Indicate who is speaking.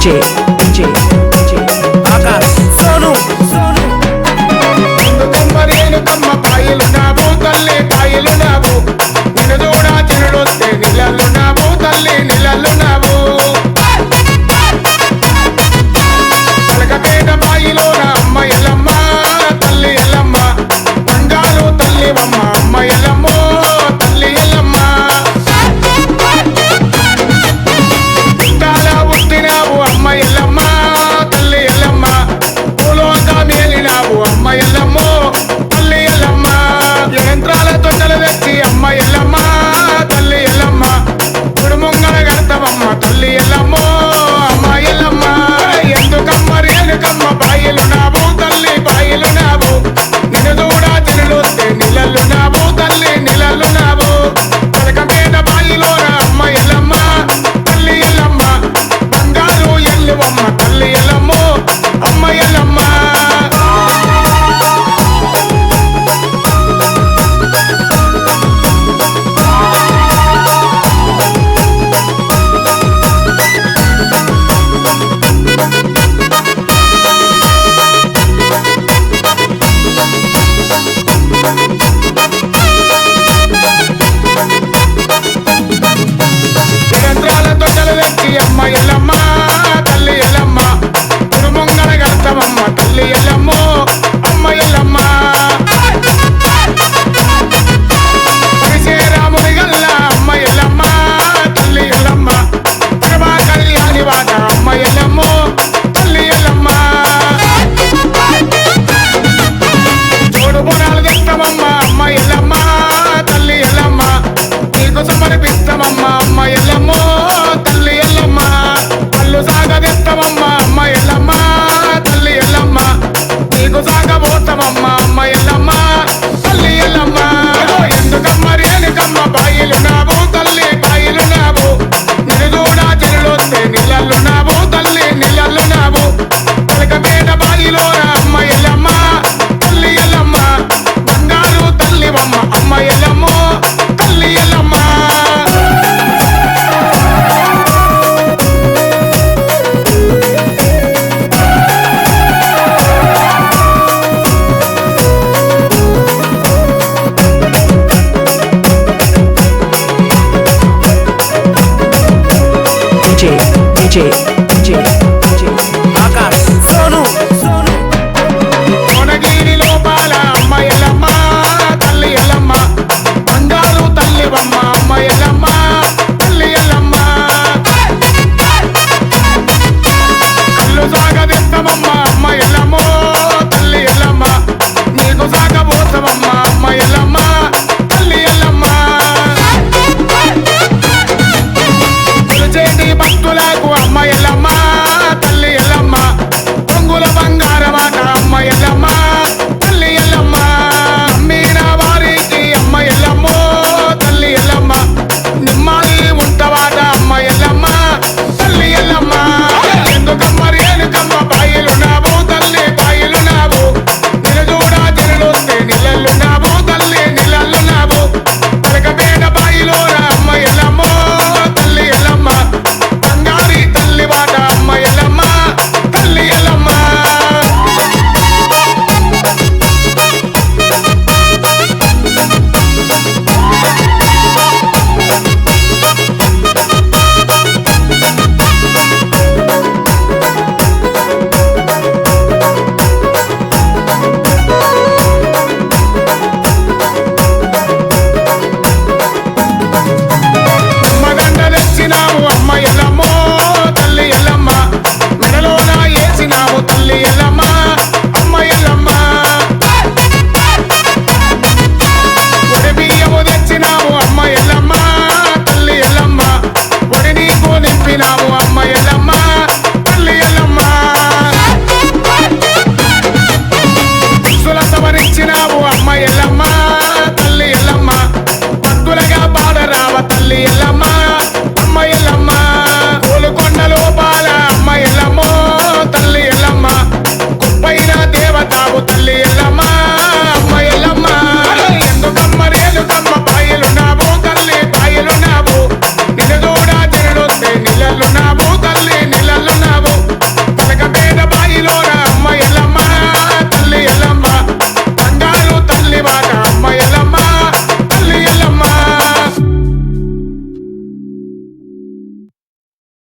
Speaker 1: DJ Akash Sonu
Speaker 2: కమ్మ పాయలు నావు తల్లి పాయలు నావు నిన్ను చూడా చిరుడొస్తే నీళ్ళలు నావు తల్లి నీళ్ళలు నావు పలకపేట బాయిలో నా అమ్మ ఎల్లమ్మ తల్లి ఎల్లమ్మ బంగారు తల్లివమ్మ అమ్మ ఎల్లమ్మో తల్లి ఎల్లమ్మ తాళ ఉట్టినావు అమ్మ ఎల్లమ్మ తల్లి ఎల్లమ్మ పూలోగా మేలినావు అమ్మ ఎల్లమ్మో తల్లి ఎల్లమ్మ యంత్రాల తొట్టలు తెచ్చి అమ్మ ఎల్లమ్మ తల్లి ఎల్లమ్మ కుడుముంగల గడతావమ్మ తల్లి ఎల్లమ్మో అమ్మ ఎల్లమ్మ ఎందుకమ్మ రేణుకమ్మ బాయిలు నావు తల్లి బాయిలు నావు నిన్ను చూడా తిరులొస్తే నీళ్ళలు నావు తల్లి నీళ్ళలు నావు పలకపేట బాయిలో నా అమ్మ ఎల్లమ్మ తల్లి ఎల్లమ్మ బంగారు ఎల్లువమ్మ తల్లి ఎల్లమ్మో అమ్మ ఎల్లమ్మ యంత్రాల తొట్టలు తెచ్చి అమ్మ ఎల్లమ్మ తల్లి ఎల్లమ్మ కుడుముంగల గడతావమ్మ తల్లి ఎల్లమ్మో అమ్మ ఎల్లమ్మ పరిశేరాముని గల్ల అమ్మ ఎల్లమ్మ తల్లి ఎల్లమ్మ ప్రభా కళ్యాణి వాట అమ్మ ఎల్లమ్మో తల్లి ఎల్లమ్మ చూడు బోనాలు తెస్తామమ్మ అమ్మ ఎల్లమ్మ తల్లి ఎల్లమ్మ నీకు సమర్పిస్తామమ్మ అమ్మ ఎల్లమ్మో తల్లి ఎల్లమ్మ కళ్ళు సాగదెస్తామమ్మ అమ్మ ఎల్లమ్మ తల్లి ఎల్లమ్మ నీకు సాగబోతామమ్మ అమ్మ ఎల్లమ్మ తల్లి ఎల్లమ్మ ఎందుకమ్మ రేణుకమ్మ బాయిలు నావు తల్లి బాయిలు నావు నిన్ను చూడా చెరులొస్తే నీళ్ళలు నావు తల్లి నీళ్ళలు నావు పలకపేట బాయిలో నా అమ్మ ఎల్లమ్మ తల్లి ఎల్లమ్మ బంగారు తల్లివమ్మ అమ్మ ఎల్లమ్మో తల్లి ఎల్లమ్మ
Speaker 1: DJ